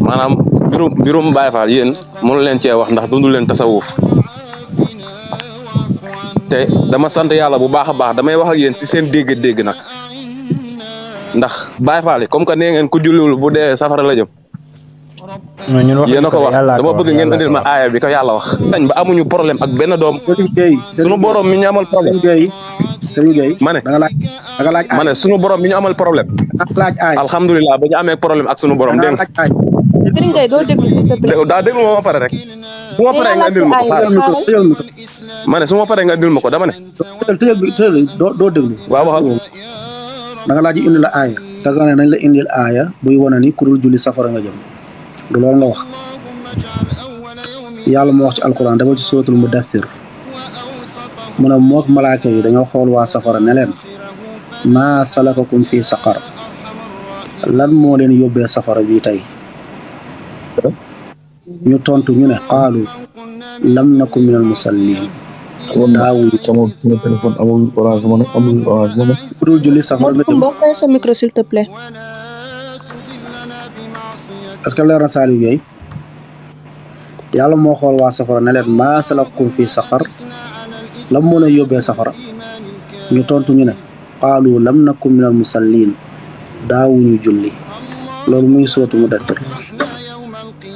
maanaam mbirum Baay Faal yéen mënu leen cee wax ndax dundu leen tasawuf te dama sant yàlla bu baax a baax damay wax ak yéen ci seen dégg-dégg nag ndax Baay Faal yi comme que nee ngeen ku julliwul bu dee safara la jëm yéen a ko wax dama bëgg ngeen indil ma aaya bi ko yàlla wax dañ ba amuñu problème ak benn doom suñu borom mi ñu amal problème Serigne Gueye ma ne da nga laaj ma ne suñu borom mi ñu amal problème laaj aay alhamdulilah ba ñu amee problème ak suñu borom dégg nga Serigne Gueye doo déglu s'il te plaît. daa déglu ma pare rek su ma paree nga indil ma ko ma ne su ma paree nga indil ma ko dama ne tëjal doo déglu waaw waxal da nga laaj indi la aaya da nga ne nañ la indil aaya buy wane ni ku dul julli safara nga jëm du loolu nga wax yàlla moo wax ci alquran dafa ci suratul mudaththir mu ne mook malaaka yi dañoo xool waa safara ne leen maa salakakum fii saqar lan moo leen yóbbee safara bii tey ñu tontu ñu ne qaalu lam naku minal musallin daawuñu sama téléphone amul orange mo amul orange mo ku dul julli safara nga jëm Kumba fay sa micro s'il te plaît. est-ce que leer na Saliou Gueye yàlla moo xool waa safara ne leen maa salakakum fii saqar lam moo leen yóbbee safara ñu tontu ñu ne qaalu lam naku minal musallin daawuñu julli loolu muy sootu mu dettar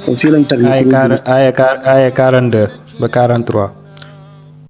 kon fii lañ teg aya 42 ba 43